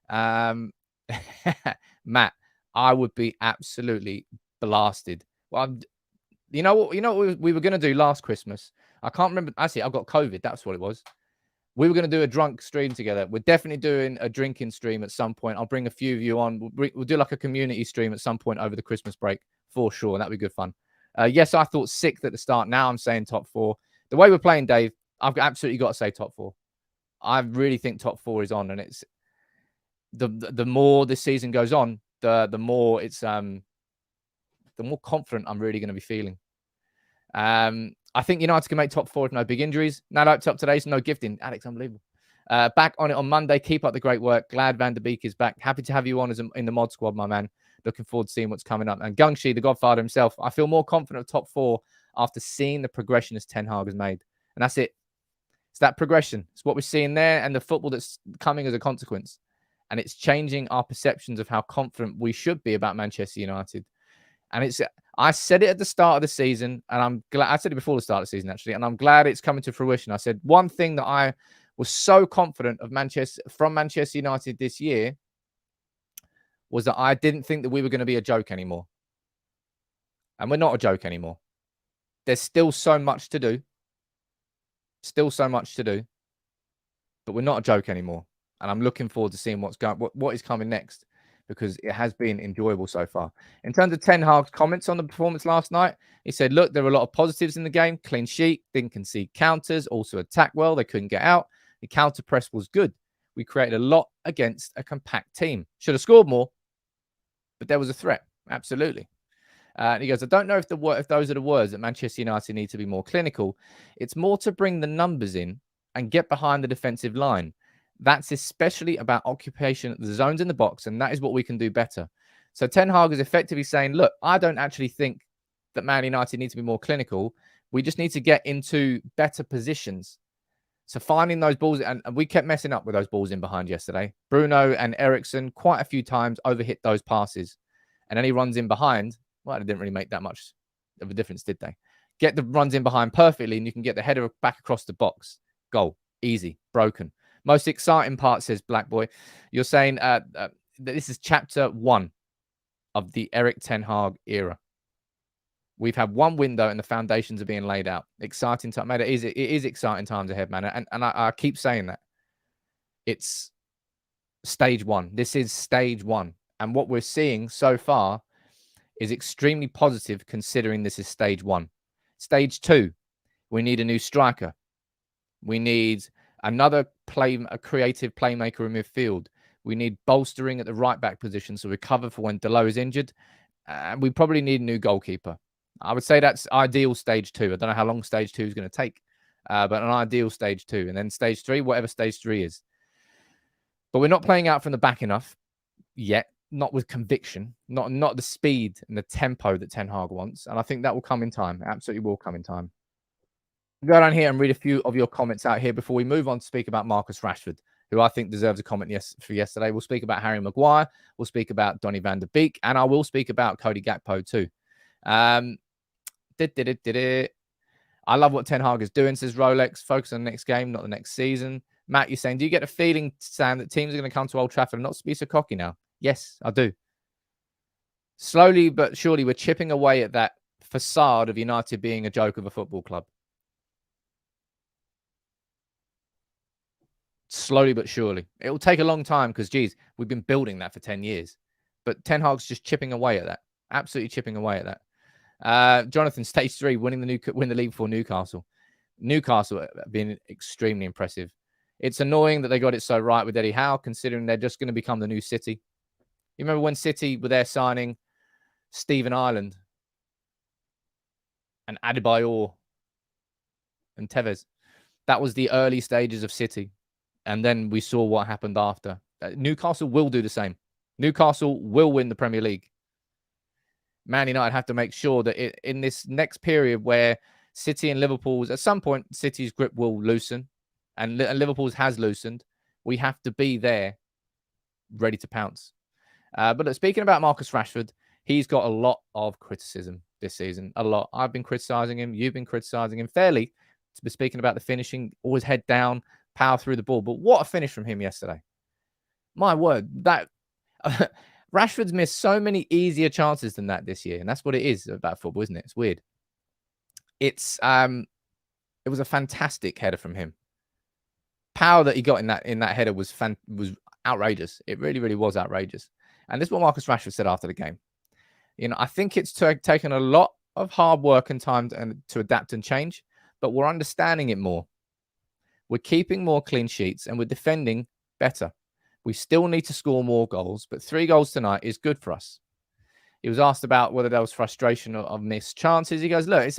Matt, I would be absolutely blasted. Well, you know what we were going to do last Christmas? I can't remember. Actually, I got COVID. That's what it was. We were going to do a drunk stream together. We're definitely doing a drinking stream at some point. I'll bring a few of you on. We'll do like a community stream at some point over the Christmas break for sure. That'd be good fun. Yes, I thought 6th at the start. Now I'm saying top 4. The way we're playing, Dave, I've absolutely got to say top 4. I really think top 4 is on, and it's the more this season goes on, the more it's the more confident I'm really going to be feeling. I think United can make top 4 with no big injuries. Now up top today, so no gifting. Alex, unbelievable. Back on it on Monday. Keep up the great work. Glad Van der Beek is back. Happy to have you on in the mod squad, my man. Looking forward to seeing what's coming up. And Gungshi, the Godfather himself, I feel more confident of top 4 after seeing the progression as Ten Hag has made. And that's it. It's that progression. It's what we're seeing there and the football that's coming as a consequence. And it's changing our perceptions of how confident we should be about Manchester United. And I said it at the start of the season, and I'm glad I said it before the start of the season, actually, and I'm glad it's coming to fruition. I said one thing that I was so confident of Manchester United this year was that I didn't think that we were going to be a joke anymore. And we're not a joke anymore. There's still so much to do. Still so much to do. But we're not a joke anymore. And I'm looking forward to seeing what is coming next, because it has been enjoyable so far. In terms of Ten Hag's comments on the performance last night, he said, look, there were a lot of positives in the game. Clean sheet, didn't concede counters, also attacked well. They couldn't get out. The counter press was good. We created a lot against a compact team. Should have scored more, but there was a threat. Absolutely. And he goes, I don't know if those are the words that Manchester United need to be more clinical. It's more to bring the numbers in and get behind the defensive line. That's especially about occupation at the zones in the box, and that is what we can do better. So Ten Hag is effectively saying, look, I don't actually think that Man United need to be more clinical. We just need to get into better positions. So finding those balls, and we kept messing up with those balls in behind yesterday. Bruno and Eriksen quite a few times overhit those passes. And then he runs in behind. Well, it didn't really make that much of a difference, did they? Get the runs in behind perfectly, and you can get the header back across the box. Goal. Easy. Broken. Most exciting part, says Black Boy. You're saying that this is chapter 1 of the Erik Ten Hag era. We've had one window and the foundations are being laid out. Exciting time. Mate, it is exciting times ahead, man. And I keep saying that. It's stage 1. This is stage 1. And what we're seeing so far is extremely positive considering this is stage 1. Stage 2, we need a new striker. We need another a creative playmaker in midfield. We need bolstering at the right back position so we cover for when Delo is injured. And we probably need a new goalkeeper. I would say that's ideal stage 2. I don't know how long stage 2 is going to take, but an ideal stage 2. And then stage 3, whatever stage 3 is. But we're not playing out from the back enough yet, not with conviction, not the speed and the tempo that Ten Hag wants. And I think that will come in time. Absolutely will come in time. I'll go down here and read a few of your comments out here before we move on to speak about Marcus Rashford, who I think deserves a comment for yesterday. We'll speak about Harry Maguire. We'll speak about Donny van der Beek. And I will speak about Cody Gakpo too. I love what Ten Hag is doing, says Rolex. Focus on the next game, not the next season. Matt, you're saying, do you get a feeling, Sam, that teams are going to come to Old Trafford and not be so cocky now? Yes, I do. Slowly but surely, we're chipping away at that facade of United being a joke of a football club. Slowly but surely. It will take a long time because, geez, we've been building that for 10 years. But Ten Hag's just chipping away at that. Absolutely chipping away at that. Jonathan, stage 3, win the league for Newcastle. Newcastle have been extremely impressive. It's annoying that they got it so right with Eddie Howe, considering they're just going to become the new City. You remember when City were there signing Stephen Ireland and Adebayor and Tevez? That was the early stages of City. And then we saw what happened after. Newcastle will do the same. Newcastle will win the Premier League. Man United have to make sure that in this next period where City and Liverpool's, at some point, City's grip will loosen and Liverpool's has loosened. We have to be there ready to pounce. But look, speaking about Marcus Rashford, he's got a lot of criticism this season. A lot. I've been criticizing him. You've been criticizing him fairly. Speaking about the finishing, always head down, power through the ball. But what a finish from him yesterday. My word, that Rashford's missed so many easier chances than that this year. And that's what it is about football, isn't it? It's weird. It was a fantastic header from him. Power that he got in that header was outrageous. It really, really was outrageous. And this is what Marcus Rashford said after the game. You know, I think it's taken a lot of hard work and time to adapt and change, but we're understanding it more. We're keeping more clean sheets and we're defending better. We still need to score more goals, but 3 goals tonight is good for us. He was asked about whether there was frustration of missed chances. He goes, look,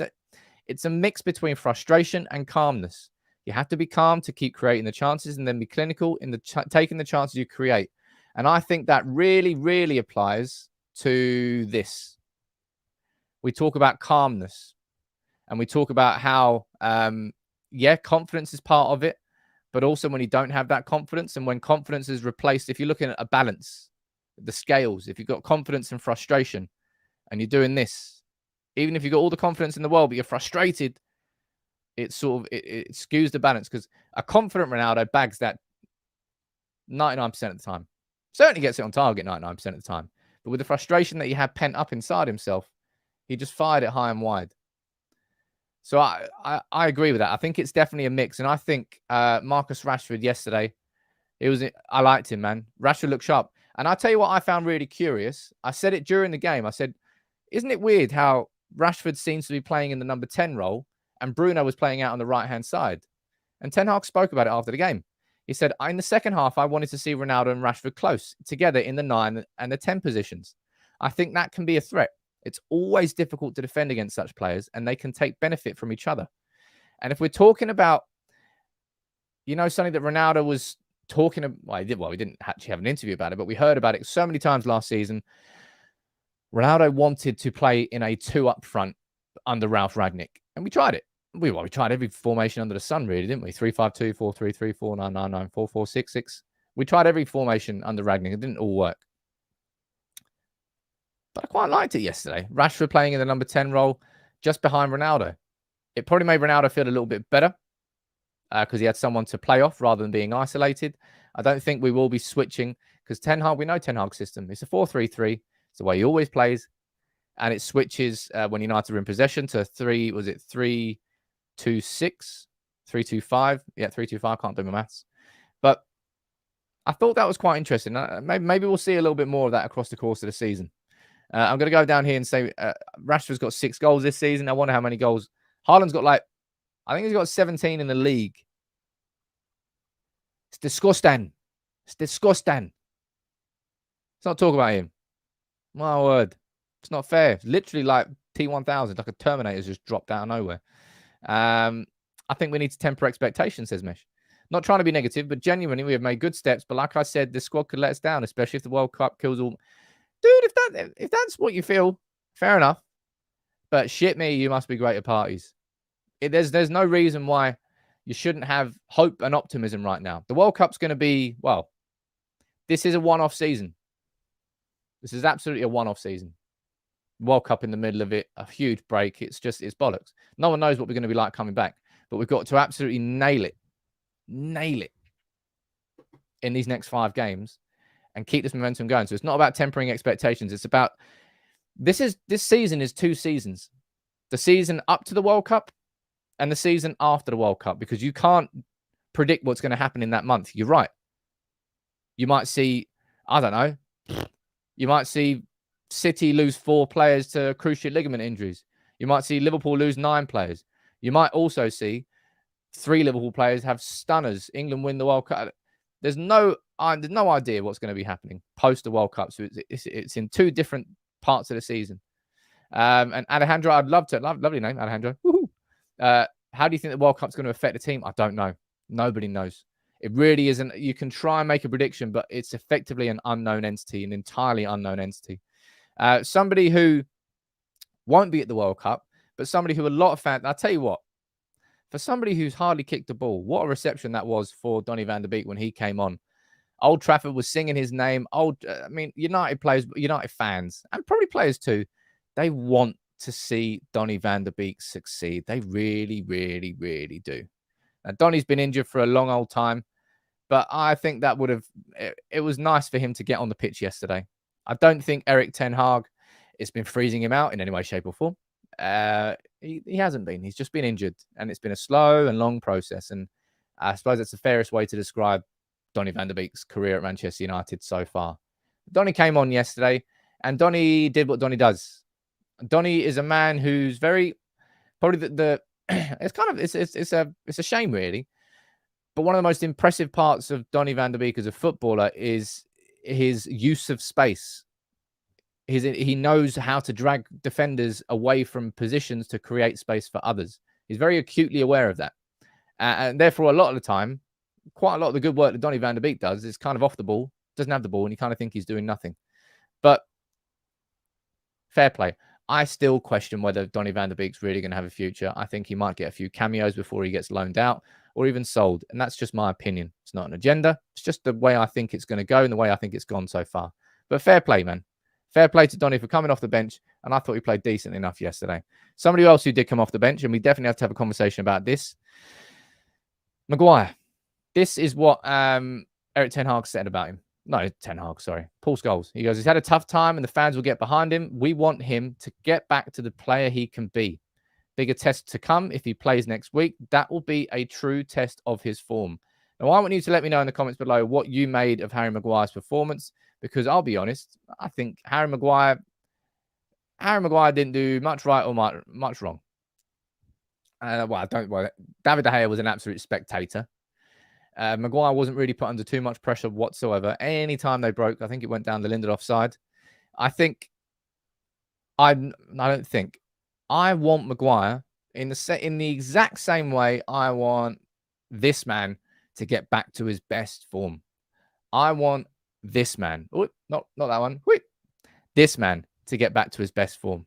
it's a mix between frustration and calmness. You have to be calm to keep creating the chances and then be clinical in taking the chances you create. And I think that really, really applies to this. We talk about calmness and we talk about how, confidence is part of it, but also when you don't have that confidence and when confidence is replaced, if you're looking at a balance, the scales, if you've got confidence and frustration and you're doing this, even if you've got all the confidence in the world, but you're frustrated, it skews the balance because a confident Ronaldo bags that 99% of the time. Certainly gets it on target 99% of the time. But with the frustration that he had pent up inside himself, he just fired it high and wide. So I agree with that. I think it's definitely a mix. And I think Marcus Rashford yesterday, I liked him, man. Rashford looked sharp. And I'll tell you what I found really curious. I said it during the game. I said, isn't it weird how Rashford seems to be playing in the number 10 role and Bruno was playing out on the right-hand side? And Ten Hag spoke about it after the game. He said, in the second half, I wanted to see Ronaldo and Rashford close together in the 9 and the 10 positions. I think that can be a threat. It's always difficult to defend against such players, and they can take benefit from each other. And if we're talking about, something that Ronaldo was talking about, we didn't actually have an interview about it, but we heard about it so many times last season. Ronaldo wanted to play in a 2 up front under Ralph Rangnick, and we tried it. We tried every formation under the sun, really, didn't we? 3-5-2, 4-3-3, 4-9-9-9, 4-4-6-6. We tried every formation under Rangnick. It didn't all work. But I quite liked it yesterday. Rashford playing in the number 10 role just behind Ronaldo. It probably made Ronaldo feel a little bit better because he had someone to play off rather than being isolated. I don't think we will be switching because we know Ten Hag's system. It's a 4-3-3. It's the way he always plays. And it switches when United are in possession to 3-2-6? 3-2-5? Yeah, 3-2-5. Can't do my maths. But I thought that was quite interesting. Maybe we'll see a little bit more of that across the course of the season. I'm going to go down here and say Rashford's got 6 goals this season. I wonder how many goals. Haaland's got I think he's got 17 in the league. It's disgusting. It's disgusting. Let's not talk about him. My word. It's not fair. It's literally like T1000, like a Terminator's just dropped out of nowhere. I think we need to temper expectations, says Mesh. Not trying to be negative, but genuinely, we have made good steps. But like I said, the squad could let us down, especially if the World Cup kills all. Dude, if that's what you feel, fair enough. But shit me, you must be great at parties. There's no reason why you shouldn't have hope and optimism right now. The World Cup's going to be, this is a one-off season. This is absolutely a one-off season. World Cup in the middle of it, a huge break. It's bollocks. No one knows what we're going to be like coming back. But we've got to absolutely nail it in these next 5 games and keep this momentum going. So it's not about tempering expectations. It's about this season is 2 seasons. The season up to the World Cup and the season after the World Cup, because you can't predict what's going to happen in that month. You're right. You might see, I don't know, you might see City lose 4 players to cruciate ligament injuries. You might see Liverpool lose 9 players. You might also see 3 Liverpool players have stunners. England win the World Cup. There's no idea what's going to be happening post the World Cup. So it's in 2 different parts of the season. And Alejandro, I'd love to. Lovely name, Alejandro. How do you think the World Cup's going to affect the team? I don't know. Nobody knows. It really isn't. You can try and make a prediction, but it's effectively an unknown entity, an entirely unknown entity. Somebody who won't be at the World Cup, but somebody who a lot of fans, I'll tell you what, for somebody who's hardly kicked a ball, what a reception that was for Donny van der Beek when he came on. Old Trafford was singing his name. United players, United fans, and probably players too, they want to see Donny van der Beek succeed. They really, really, really do. Now, Donny's been injured for a long old time, but I think that it was nice for him to get on the pitch yesterday. I don't think Erik ten Hag has been freezing him out in any way, shape or form. He hasn't been. He's just been injured, and it's been a slow and long process. And I suppose that's the fairest way to describe Donny van der Beek's career at Manchester United so far. Donny came on yesterday, and Donny did what Donny does. Donny is a man who's probably it's a shame really, but one of the most impressive parts of Donny van der Beek as a footballer is his use of space. He knows how to drag defenders away from positions to create space for others. He's very acutely aware of that. And therefore, a lot of the time, quite a lot of the good work that Donny van der Beek does is kind of off the ball, doesn't have the ball, and you kind of think he's doing nothing. But fair play. I still question whether Donny van der Beek's really going to have a future. I think he might get a few cameos before he gets loaned out or even sold. And that's just my opinion. It's not an agenda. It's just the way I think it's going to go and the way I think it's gone so far. But fair play, man. Fair play to Donny for coming off the bench. And I thought he played decent enough yesterday. Somebody else who did come off the bench, and we definitely have to have a conversation about this. Maguire. This is what Erik ten Hag said about him. No, Ten Hag, sorry. Paul Scholes. He goes, he's had a tough time and the fans will get behind him. We want him to get back to the player he can be. Bigger test to come if he plays next week. That will be a true test of his form. Now, I want you to let me know in the comments below what you made of Harry Maguire's performance, because I'll be honest, I think Harry Maguire didn't do much right or much wrong. David De Gea was an absolute spectator. Maguire wasn't really put under too much pressure whatsoever. Anytime they broke, I think it went down the Lindelof side. I want Maguire in the exact same way I want this man to get back to his best form. I want this man. Not that one. This man to get back to his best form.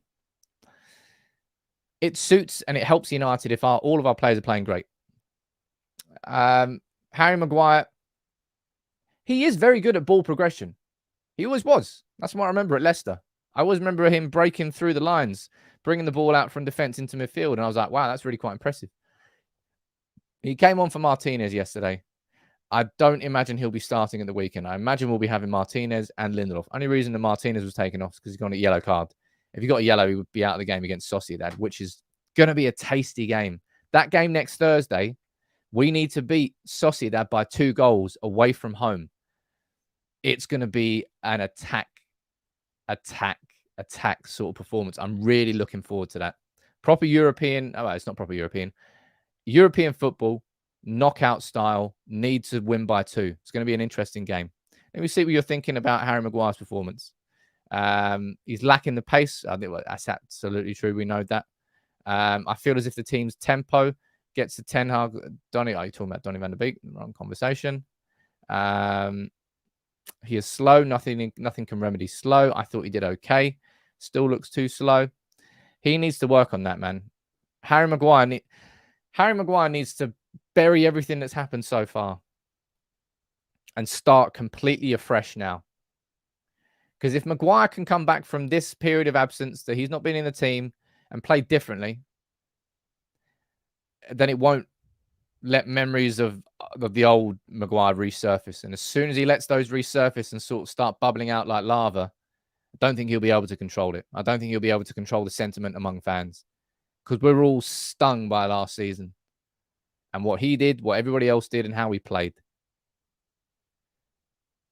It suits and it helps United if all of our players are playing great. Harry Maguire, he is very good at ball progression. He always was. That's what I remember at Leicester. I always remember him breaking through the lines, bringing the ball out from defence into midfield. And I was like, wow, that's really quite impressive. He came on for Martinez yesterday. I don't imagine he'll be starting at the weekend. I imagine we'll be having Martinez and Lindelof. Only reason that Martinez was taken off is because he's got a yellow card. If he got a yellow, he would be out of the game against Sociedad, which is going to be a tasty game. That game next Thursday, we need to beat Sociedad by 2 goals away from home. It's going to be an attack sort of performance. I'm really looking forward to that. Proper European. Oh, it's not proper European. European football, knockout style, need to win by 2. It's going to be an interesting game. Let me see what you're thinking about Harry Maguire's performance. He's lacking the pace. I think that's absolutely true. We know that. I feel as if the team's tempo gets to Ten Hag. Donny, are you talking about Donny van der Beek? Wrong conversation. He is slow. Nothing can remedy slow. I thought he did okay. Still looks too slow. He needs to work on that, man. Harry Maguire needs to bury everything that's happened so far and start completely afresh now. Because if Maguire can come back from this period of absence that he's not been in the team and play differently, then it won't let memories of the old Maguire resurface. And as soon as he lets those resurface and sort of start bubbling out like lava, I don't think he'll be able to control it. I don't think he'll be able to control the sentiment among fans because we're all stung by last season and what he did, what everybody else did, and how he played.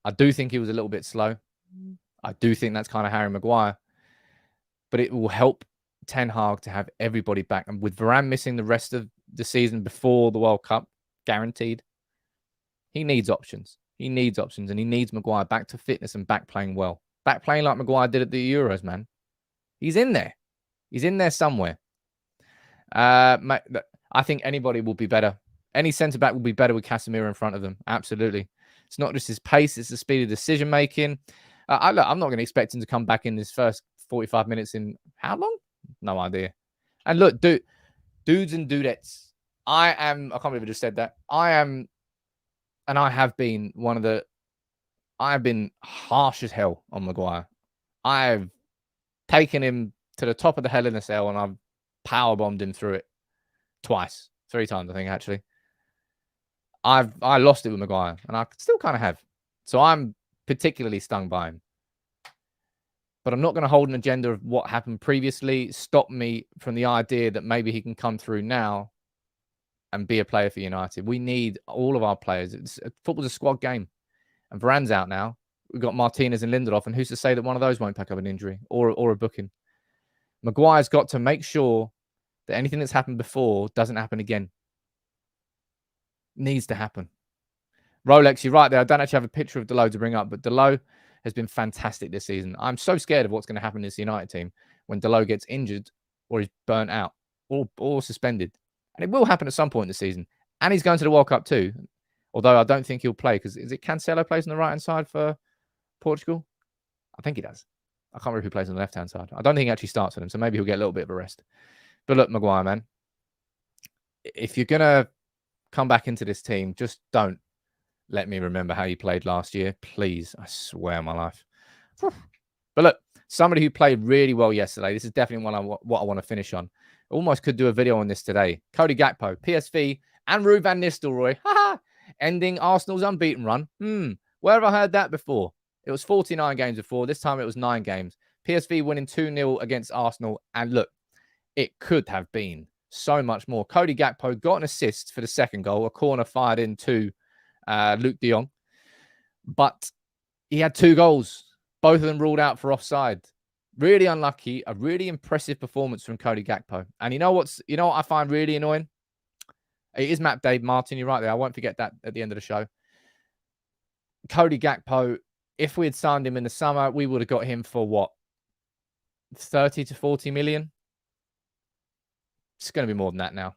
I do think he was a little bit slow. I do think that's kind of Harry Maguire. But it will help Ten Hag to have everybody back. And with Varane missing the rest of the season before the World Cup, guaranteed, he needs options. He needs options. And he needs Maguire back to fitness and back playing well. Back playing like Maguire did at the Euros, man. He's in there. He's in there somewhere. I think anybody will be better. Any centre-back will be better with Casemiro in front of them. Absolutely. It's not just his pace, it's the speed of decision-making. I'm not going to expect him to come back in this first 45 minutes in how long? No idea. And look, dudes and dudettes, I can't believe I just said that. I am, and I have been I have been harsh as hell on Maguire. I've taken him to the top of the Hell in a Cell and I've powerbombed him through it twice, 3 times, I think, actually. I lost it with Maguire and I still kind of have. So I'm particularly stung by him. But I'm not going to hold an agenda of what happened previously stop me from the idea that maybe he can come through now and be a player for United. We need all of our players. Football's a squad game. And Varane's out now. We've got Martinez and Lindelof. And who's to say that one of those won't pack up an injury or a booking? Maguire's got to make sure that anything that's happened before doesn't happen again. Needs to happen. Rolex, you're right there. I don't actually have a picture of Dalot to bring up, but Dalot has been fantastic this season. I'm so scared of what's going to happen in this United team when Dalot gets injured or he's burnt out or suspended. And it will happen at some point in the season. And he's going to the World Cup too. Although I don't think he'll play because is it Cancelo plays on the right-hand side for Portugal? I think he does. I can't remember who plays on the left-hand side. I don't think he actually starts with him, so maybe he'll get a little bit of a rest. But look, Maguire, man, if you're going to come back into this team, just don't let me remember how you played last year. Please, I swear on my life. But look, somebody who played really well yesterday. This is definitely what I want to finish on. Almost could do a video on this today. Cody Gakpo, PSV, and Ruud van Nistelrooy. Ending Arsenal's unbeaten run. Where have I heard that before? It was 49 games before. This time it was 9 games. PSV winning 2-0 against Arsenal. And look, it could have been so much more. Cody Gakpo got an assist for the second goal. A corner fired into Luke de Jong. But he had 2 goals. Both of them ruled out for offside. Really unlucky. A really impressive performance from Cody Gakpo. And you know what I find really annoying? It is Matt Dave Martin. You're right there. I won't forget that at the end of the show. Cody Gakpo, if we had signed him in the summer, we would have got him for what? 30 to 40 million? It's going to be more than that now.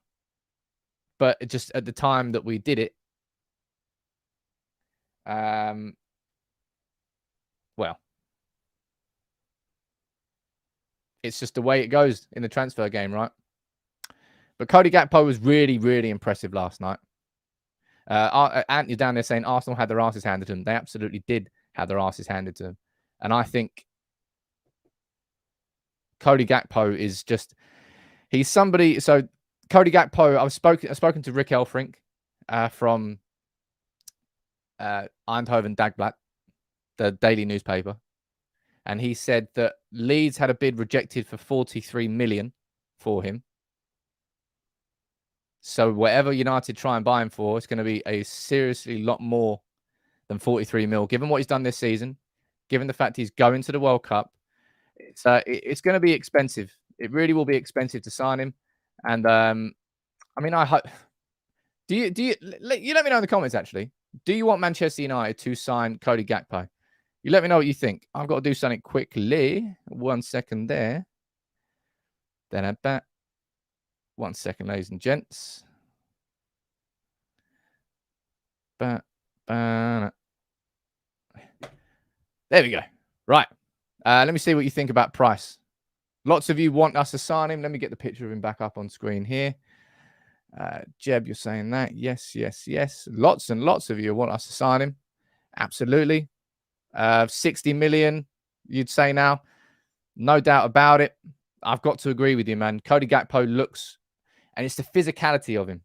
But just at the time that we did it, well, It's just the way it goes in the transfer game, right? But Cody Gakpo was really, really impressive last night. Antony down there saying Arsenal had their asses handed to them. They absolutely did have their asses handed to them. And I think Cody Gakpo is just, he's somebody. So Cody Gakpo, I've spoken to Rick Elfrink from Eindhoven Dagblad, the daily newspaper. And he said that Leeds had a bid rejected for 43 million for him. So whatever United try and buy him for, it's going to be a seriously lot more than 43 mil. Given what he's done this season, given the fact he's going to the World Cup, it's going to be expensive. It really will be expensive to sign him. And I mean, I hope. You let me know in the comments. Actually, do you want Manchester United to sign Cody Gakpo? You let me know what you think. I've got to do something quickly. 1 second there. Then add that. 1 second, ladies and gents. There we go. Right. Let me see what you think about price. Lots of you want us to sign him. Let me get the picture of him back up on screen here. Jeb, you're saying that. Yes, yes, yes. Lots and lots of you want us to sign him. Absolutely. 60 million, you'd say now. No doubt about it. I've got to agree with you, man. Cody Gakpo looks, and it's the physicality of him.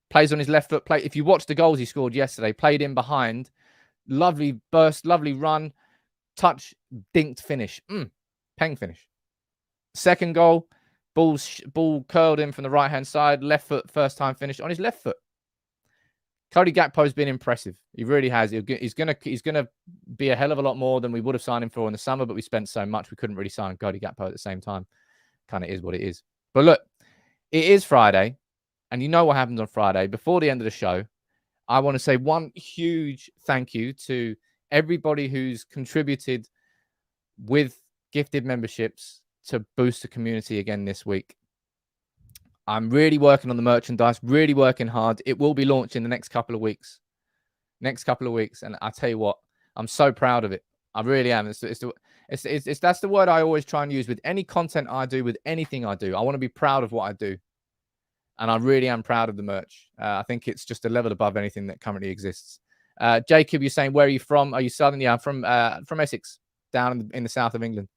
Plays on his left foot. If you watch the goals he scored yesterday, played in behind. Lovely burst, lovely run. Touch, dinked finish. Peng finish. Second goal, ball curled in from the right-hand side. Left foot, first time finish on his left foot. Cody Gakpo's been impressive. He really has. He's gonna be a hell of a lot more than we would have signed him for in the summer, but we spent so much we couldn't really sign Cody Gakpo at the same time. Kind of is what it is. But look, it is Friday, and you know what happens on Friday. Before the end of the show, I want to say one huge thank you to everybody who's contributed with gifted memberships to boost the community again this week. I'm really working on the merchandise, really working hard. It will be launched in the next couple of weeks. And I tell you what, I'm so proud of it. I really am. That's the word I always try and use with any content I do, with anything I do. I want to be proud of what I do. And I really am proud of the merch. I think it's just a level above anything that currently exists. Jacob, you're saying, where are you from? Are you Southern? Yeah, I'm from Essex, down in the south of England.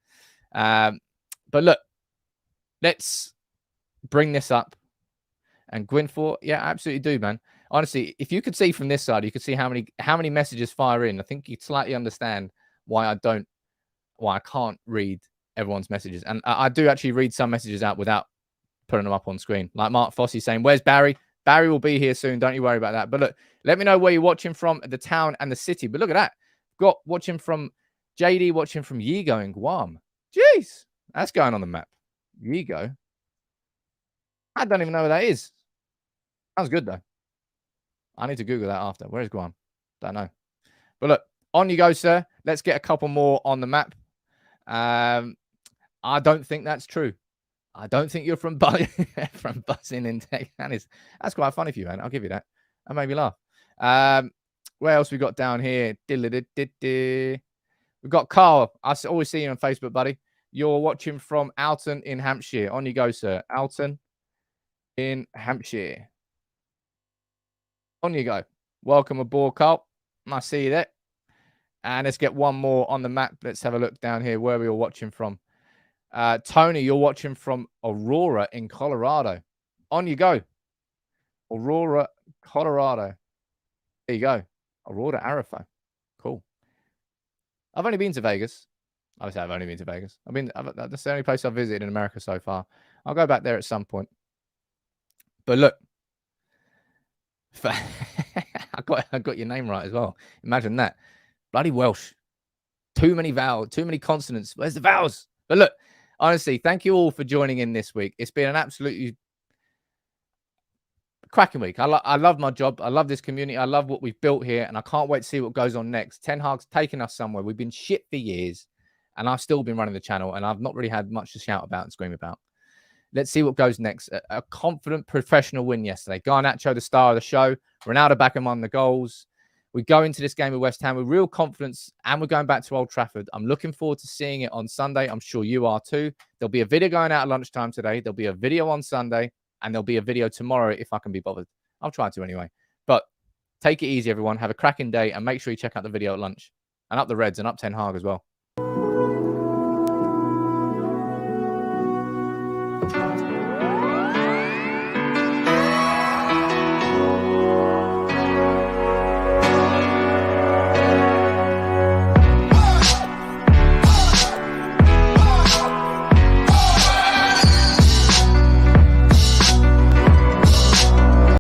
But look, let's bring this up. And Gwynfor, yeah, absolutely do, man. Honestly, if you could see from this side, you could see how many messages fire in. I think you'd slightly understand why I can't read everyone's messages. And I do actually read some messages out without putting them up on screen. Like Mark Fossey saying, where's Barry? Barry will be here soon. Don't you worry about that. But look, let me know where you're watching from, the town and the city. But look at that. Got watching from JD, watching from Yigo in Guam. Jeez, that's going on the map. Yigo. I don't even know where that is. Sounds good, though. I need to Google that after. Where's Guam? Don't know. But look, on you go, sir. Let's get a couple more on the map. I don't think that's true. I don't think you're from buzzing in tech. That's quite funny for you, man. I'll give you that. That made me laugh. Where else we got down here? We've got Carl. I always see you on Facebook, buddy. You're watching from Alton in Hampshire. On you go, sir. Alton in Hampshire. On you go. Welcome aboard, Carl. I see you there. And let's get one more on the map. Let's have a look down here where we were watching from. Tony, you're watching from Aurora in Colorado. On you go. Aurora, Colorado. There you go. Aurora Arafo. Cool. I've only been to Vegas. Obviously, I've only been to Vegas. That's the only place I've visited in America so far. I'll go back there at some point. But look. I got your name right as well. Imagine that. Bloody Welsh. Too many vowels, too many consonants. Where's the vowels? But look, honestly, thank you all for joining in this week. It's been an absolutely cracking week. I love my job. I love this community. I love what we've built here, and I can't wait to see what goes on next. Ten Hag's taking us somewhere. We've been shit for years, and I've still been running the channel, and I've not really had much to shout about and scream about. Let's see what goes next. A confident professional win yesterday. Garnacho, the star of the show. Ronaldo back among the goals. We go into this game with West Ham with real confidence, and we're going back to Old Trafford. I'm looking forward to seeing it on Sunday. I'm sure you are too. There'll be a video going out at lunchtime today. There'll be a video on Sunday, and there'll be a video tomorrow if I can be bothered. I'll try to anyway. But take it easy, everyone. Have a cracking day, and make sure you check out the video at lunch. And up the Reds and up Ten Hag as well.